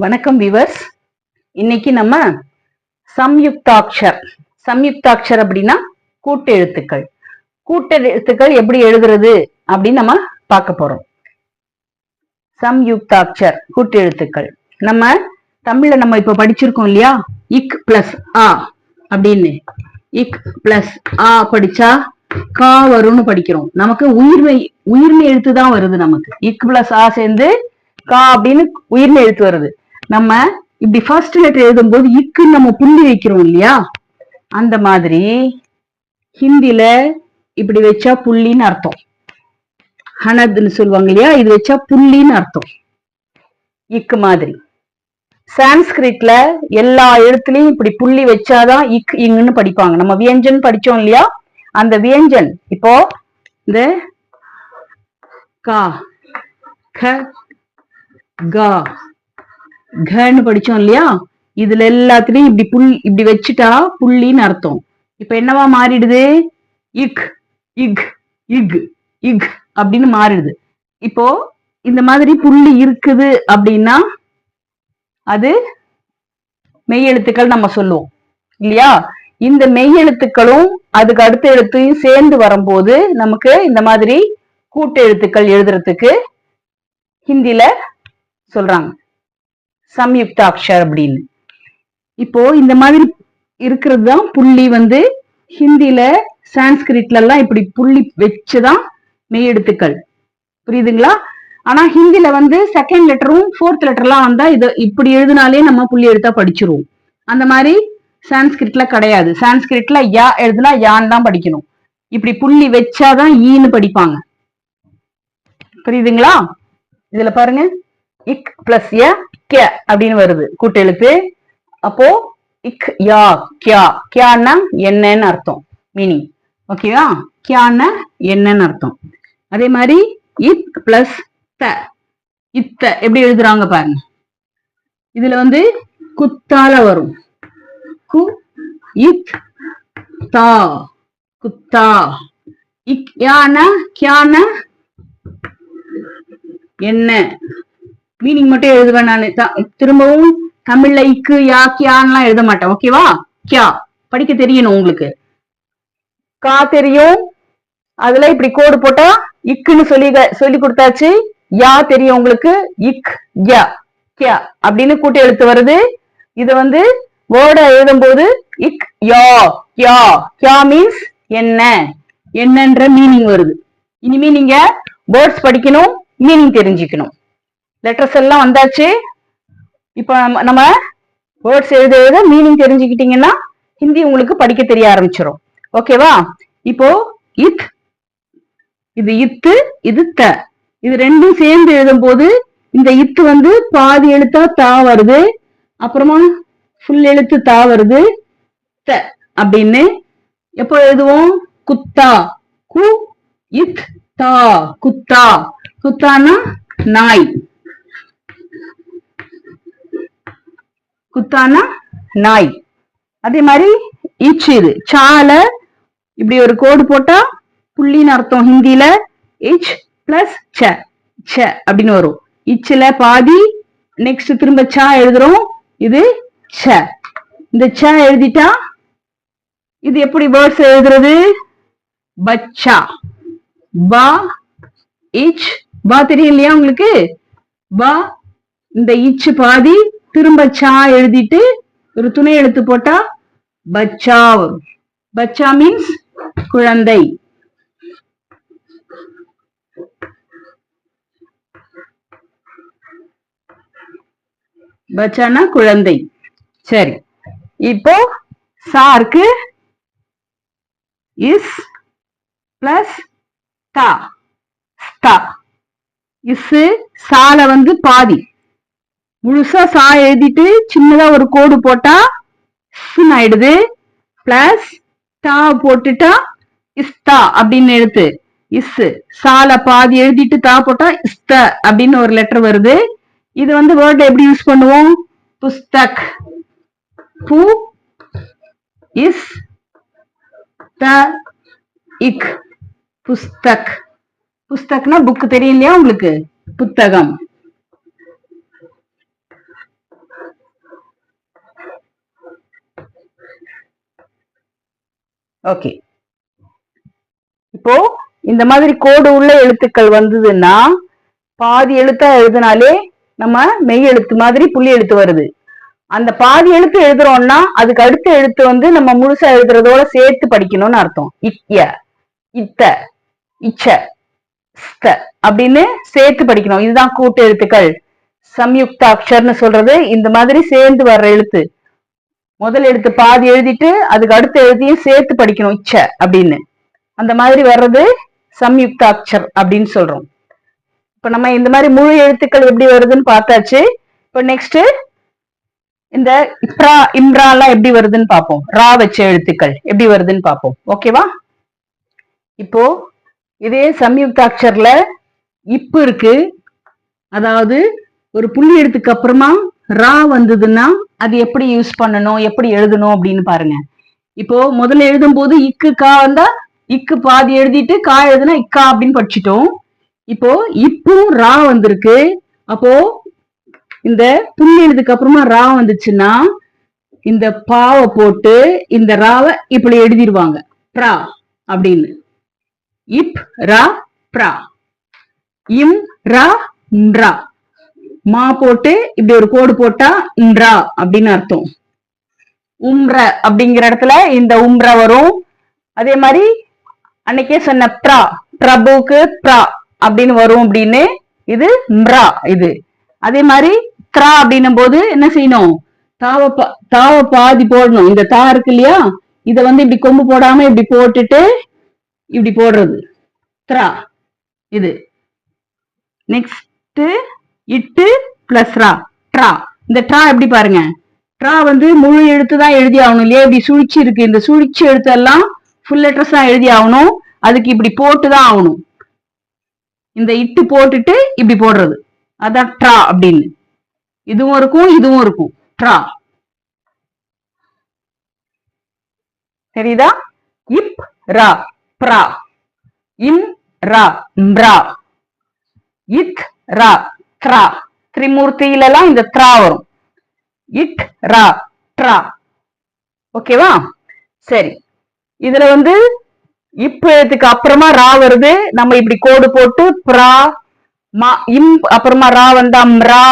வணக்கம் விவர்ஸ். இன்னைக்கு நம்ம சம்யுக்தாட்சர் அப்படின்னா கூட்டெழுத்துக்கள் எப்படி எழுதுறது அப்படின்னு நம்ம பார்க்க போறோம். சம்யுக்தாட்சர் கூட்டெழுத்துக்கள் நம்ம தமிழ்ல நம்ம இப்ப படிச்சிருக்கோம் இல்லையா? இக் பிளஸ் ஆ அப்படின்னு இக் பிளஸ் ஆ படிச்சா கா வரும்னு படிக்கிறோம். நமக்கு உயிர்மை எழுத்து தான் வருது. நமக்கு இக் பிளஸ் ஆ சேர்ந்து கா அப்படின்னு உயிர்மை எழுத்து வருது. நம்ம இப்படி ஃபர்ஸ்ட் லெட்டர் எழுதும் போது இக்கு நம்ம புள்ளி வைக்கிறோம் இல்லையா? அந்த மாதிரி ஹிந்தில இப்படி வச்சா புள்ளின்னு அர்த்தம். ஹனத்ன்னு சொல்லுவாங்க இல்லையா? இது வச்சா புள்ளின்னு அர்த்தம். இக்கு மாதிரி சான்ஸ்கிரிட்ல எல்லா எழுத்துலயும் இப்படி புள்ளி வச்சாதான் இக் இங்குன்னு படிப்பாங்க. நம்ம வியஞ்சன் படிச்சோம் இல்லையா? அந்த வியஞ்சன் இப்போ இந்த கா க கா கன்னு படிச்சோம் இல்லையா? இதுல எல்லாத்துலயும் இப்படி வச்சுட்டா புள்ளின்னு அர்த்தம். இப்ப என்னவா மாறிடுது? இக் இக் இக் இக் அப்படின்னு மாறிடுது. இப்போ இந்த மாதிரி புள்ளி இருக்குது அப்படின்னா அது மெய்யெழுத்துக்கள் நம்ம சொல்லுவோம் இல்லையா? இந்த மெய்யெழுத்துக்களும் அதுக்கு அடுத்த எழுத்தையும் சேர்ந்து வரும்போது நமக்கு இந்த மாதிரி கூட்டு எழுத்துக்கள் எழுதுறதுக்கு ஹிந்தில சொல்றாங்க சம்யுக்தாட்சர் அப்படின்னு. இப்போ இந்த மாதிரி இருக்கிறது தான் புள்ளி ஹிந்தில சான்ஸ்கிரிட்ல எல்லாம் இப்படி புள்ளி வச்சுதான் மெய்யெழுத்துக்கள். புரியுதுங்களா? ஆனா ஹிந்தில செகண்ட் லெட்டரும் ஃபோர்த் லெட்டர்லாம் வந்தா இதை இப்படி எழுதினாலே நம்ம புள்ளி எழுத்தா படிச்சிருவோம். அந்த மாதிரி சான்ஸ்கிரிட்ல கிடையாது. சான்ஸ்கிரிட்ல யா எழுதுனா யான்னு தான் படிக்கணும். இப்படி புள்ளி வச்சாதான் ஈன்னு படிப்பாங்க. புரியுதுங்களா? இதுல பாருங்க, இக் பிளஸ் ய கே அப்படின்னு வருது கூட்டெழுத்து. அப்போ இக் யா கியா, கியான்னா என்னன்னு அர்த்தம், மீனிங். ஓகேவா? கியான்னா என்னன்னு அர்த்தம். அதே மாதிரி இத் பிளஸ் த, இத்த எப்படி எழுதுறாங்க பாருங்க. இதுல குத்தால வரும். கு இத் தா, குத்தா. இக் யானா கியானா என்ன, மீனிங் மட்டும் எழுதுவேன். நான் திரும்பவும் தமிழ்ல இக்கு யா கியான்லாம் எழுத மாட்டேன். ஓகேவா? கியா படிக்க தெரியணும் உங்களுக்கு. கா தெரியும், அதுல இப்படி கோடு போட்டா இக்குன்னு சொல்லி கொடுத்தாச்சு. யா தெரியும் உங்களுக்கு, இக் யா கியா அப்படின்னு கூட்டி எழுத்து வருது. இது வேர்ட எழுதும் போது இக் யா கியா, கியா மீன்ஸ் என்ன, என்னன்ற மீனிங் வருது. இனிமே நீங்க வேர்ட்ஸ் படிக்கணும், மீனிங் தெரிஞ்சுக்கணும். லெட்டர்ஸ் எல்லாம் வந்தாச்சு. இப்ப நம்ம வேர்ட்ஸ் எழுத மீனிங் தெரிஞ்சுக்கிட்டீங்கன்னா ஹிந்தி உங்களுக்கு படிக்க தெரிய ஆரம்பிச்சிடும். ஓகேவா? இப்போ இத், இது இத்து, இது த, இது ரெண்டும் சேர்ந்து எழுதும் போது இந்த இத்து பாதி எழுத்தா தா வருது, அப்புறமா ஃபுல் எழுத்து தா வருது, த அப்படின்னு. எப்போ எழுதுவோம்? குத்தா, கு இத் தா, குத்தா. குத்தானா நாய், குத்தானா நாய். அதே மாதிரி இச், இது சால இப்படி ஒரு கோடு போட்டா புள்ளின்னு அர்த்தம் ஹிந்தில. இச் பிளஸ் ச, ச அப்படின்னு வரும். இச்ல பாதி, நெக்ஸ்ட் திரும்ப சா எழுதுறோம். இது ச. இந்த ச எழுதிட்டா இது எப்படி வேர்ட்ஸ் எழுதுறது? பச்சா, பா இச், பா தெரியும் இல்லையா உங்களுக்கு? பா, இந்த இச்சு பாதி, திரும்ப சா எழுதிட்டு ஒரு துணை எழுத்து போட்டா பச்சா வரும். பச்சா மீன்ஸ் குழந்தை. பச்சானா குழந்தை. சரி, இப்போ சாருக்கு இஸ் பிளஸ் தா, ஸ்தா. இஸ் சால பாதி, முழுசா சா எழுதிட்டு சின்னதா ஒரு கோடு போட்டா ஆயிடுது. பிளஸ் தா போட்டுட்டா இஸ்தா அப்படின்னு எழுத்து. இஸ் சால பாதி எழுதிட்டு தா போட்டா இஸ்த அப்படின்னு ஒரு லெட்டர் வருது. இது வேர்ட் எப்படி யூஸ் பண்ணுவோம்? புஸ்தக், பு இஸ் த இக், புஸ்தக். புஸ்தக்னா புக் தெரியும் இல்லையா உங்களுக்கு? புத்தகம். ஓகே. இப்போ இந்த மாதிரி கோடு உள்ள எழுத்துக்கள் வந்ததுன்னா பாதி எழுத்தா எழுதினாலே நம்ம மெய் எழுத்து மாதிரி புள்ளி எழுத்து வருது. அந்த பாதி எழுத்து எழுதுறோம்னா அதுக்கு அடுத்த எழுத்து வந்து நம்ம முழுசா எழுதுறதோட சேர்த்து படிக்கணும்னு அர்த்தம். இத்ய, இத்த, இச்ச, ஸ்த அப்படின்னு சேர்த்து படிக்கணும். இதுதான் கூட்டு எழுத்துக்கள். சம்யுக்த அக்ஷர்னு சொல்றது இந்த மாதிரி சேர்ந்து வர்ற எழுத்து. முதல் எழுத்து பாதி எழுதிட்டு அதுக்கு அடுத்த எழுத்தையும் சேர்த்து படிக்கணும் இச்ச அப்படின்னு. அந்த மாதிரி வர்றது சம்யுக்த அக்ஷர் அப்படின்னு சொல்றோம். இப்ப நம்ம இந்த மாதிரி முழு எழுத்துக்கள் எப்படி வருதுன்னு பார்த்தாச்சு. இப்ப நெக்ஸ்ட் இந்த இப்ரா இம்ரா எல்லாம் எப்படி வருதுன்னு பார்ப்போம். ரா வச்ச எழுத்துக்கள் எப்படி வருதுன்னு பார்ப்போம். ஓகேவா? இப்போ இதே சம்யுக்தாட்சர்ல இப்பு இருக்கு. அதாவது ஒரு புள்ளி எழுத்துக்கு அப்புறமா ரா வந்ததுன்னா அது எப்படி யூஸ் பண்ணணும், எப்படி எழுதணும் அப்படின்னு பாருங்க. இப்போ முதல்ல எழுதும் போது இக்கு கா வந்தா இக்கு பாதி எழுதிட்டு கா எழுதுனா இக்கா அப்படின்னு படிச்சுட்டோம். இப்போ இப்பும் ரா வந்திருக்கு. அப்போ இந்த புள்ளி எழுதுக்கு அப்புறமா ரா வந்துச்சுன்னா இந்த பாவை போட்டு இந்த ராவை இப்படி எழுதிடுவாங்க பிரா அப்படின்னு. இப் ரா பிரா. இம் ரா ன்றா. மா போட்டு இப்படி ஒரு கோடு போட்டா ன்றா அப்படின்னு அர்த்தம். உம்ர அப்படிங்கிற இடத்துல இந்த உம்ர வரும். அதே மாதிரி அன்னைக்கே சொன்ன பிரா, பிரபுக்கு பிரா அப்படின்னு வரும் அப்படின்னு. இது ம்ரா இது. அதே மாதிரி த்ரா அப்படின்னும் போது என்ன செய்யணும், தாவ பாதி போடணும். இந்த தா இருக்கு இல்லையா, இத வந்து இப்படி கொம்பு போடாம இப்படி போட்டுட்டு இப்படி போடுறது த்ரா இது. நெக்ஸ்ட் இட்டு பிளஸ் ரா ட்ரா. இந்த ட்ரா எப்படி பாருங்க, ட்ரா வந்து முழு எழுத்து தான் எழுதி ஆகணும் இல்லையா, இப்படி சுழிச்சு இருக்கு. இந்த சுழிச்சு எழுத்தெல்லாம் ஃபுல் லெட்டர்ஸ் தான் எழுதி ஆகணும். அதுக்கு இப்படி போட்டுதான் ஆகணும். இந்த இட்டு போட்டுட்டு இப்படி போடுறது அதான் ட்ரா அப்படின்னு. இதுவும் இருக்கும் இதுவும் இருக்கும் ட்ரா. தெரியுதா? இப் ரா பிரா. இம் ரா ம்ரா. இத் ரா த்ரா. திரிமூர்த்தியில எல்லாம் இந்த த்ரா வரும். இட் ரா ட்ரா. ஓகேவா? சரி, இதுல வந்து இப்ப எழுத்துக்கு அப்புறமா ரா வருது. நம்ம இப்படி கோடு போட்டு பிரா மா. இம் அப்புறமா ரா வந்தா ம்ரா.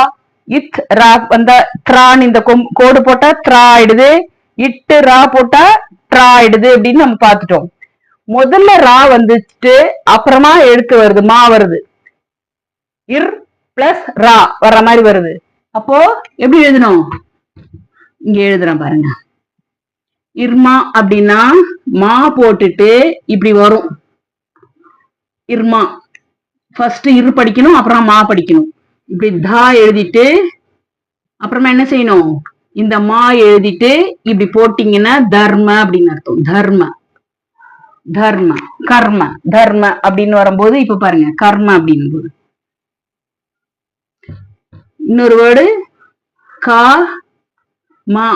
இத் ரா வந்தா த்ரான்னு இந்த கோடு போட்டா த்ரா ஆயிடுது. இட்டு ரா போட்டா ட்ரா ஆயிடுது அப்படின்னு நம்ம பார்த்துட்டோம். முதல்ல ரா வந்துட்டு அப்புறமா எழுத்து வருது, மா வருது. இர் பிளஸ் ரா வர்ற மாதிரி வருது. அப்போ எப்படி எழுதணும், இங்க எழுதுறேன் பாருங்க. இர்மா அப்படின்னா மா போட்டுட்டு இப்படி வரும் இர்மா. ஃபர்ஸ்ட் இரு படிக்கணும், அப்புறம் மா படிக்கணும். இப்படி தா எழுதிட்டு அப்புறமா என்ன செய்யணும், இந்த மா எழுதிட்டு இப்படி போட்டீங்கன்னா தர்ம அப்படின்னு அர்த்தம். தர்ம தர்ம கர்ம தர்ம அப்படின்னு வரும்போது இப்ப பாருங்க கர்ம அப்படின்னு போது. இன்னொரு வேர்டு கா மா.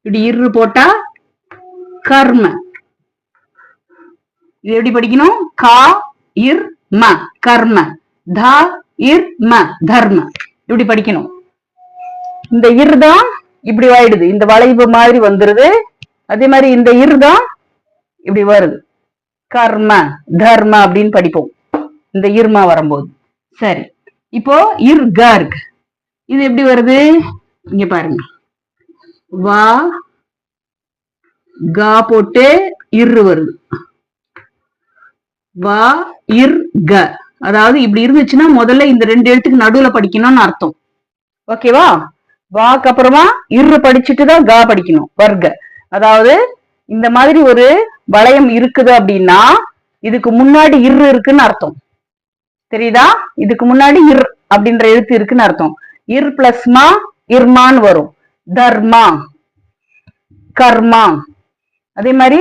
இப்படி இரு போட்டா கர்ம. இது எப்படி படிக்கணும், கா இர் ம கர்ம. தா இர் ம தர்ம. இப்படி படிக்கணும். இந்த இர் தான் இப்படி ஆயிடுது, இந்த வளைவு மாதிரி வந்துருது. அதே மாதிரி இந்த இர் தான் இப்படி வருது, கர்ம தர்ம அப்படின்னு படிப்போம் இந்த இர்மா வரும்போது. சரி, இப்போ இர் கர்க். இது எப்படி வருது, இங்க பாருங்க. வா கா போட்டு இரு வருது. வா இர் க. அதாவது இப்படி இருந்துச்சுன்னா முதல்ல இந்த ரெண்டு எழுத்துக்கு நடுவுல படிக்கணும்னு அர்த்தம். ஓகேவா? வாக்கு அப்புறமா இரு படிச்சுட்டு தான் கா படிக்கணும், வர்க்க. அதாவது இந்த மாதிரி ஒரு வளையம் இருக்குது அப்படின்னா இதுக்கு முன்னாடி இரு இருக்குன்னு அர்த்தம். தெரியுதா? இதுக்கு முன்னாடி இர் அப்படின்ற எழுத்து இருக்குன்னு அர்த்தம். இர் பிளஸ் மா இர்மான்னு வரும். தர்மா கர்மா. அதே மாதிரி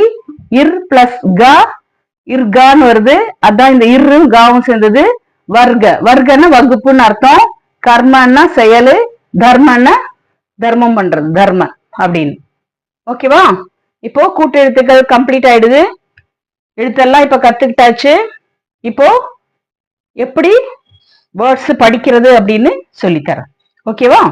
இர் பிளஸ் க இர்கான்னு வருது. அதான் இந்த இரும் காவும் சேர்ந்தது வர்க்க. வர்க்கன்னா வகுப்புன்னு அர்த்தம். கர்மன்னா செயலு, தர்மன்னா தர்மம் பண்றது, தர்ம அப்படின்னு. ஓகேவா? இப்போ கூட்டு எழுத்துக்கள் கம்ப்ளீட் ஆயிடுது. எழுத்தெல்லாம் இப்ப கத்துக்கிட்டாச்சு. இப்போ எப்படி வேர்ட்ஸ் படிக்கிறது அப்படின்னு சொல்லித்தரேன். ஓகேவா?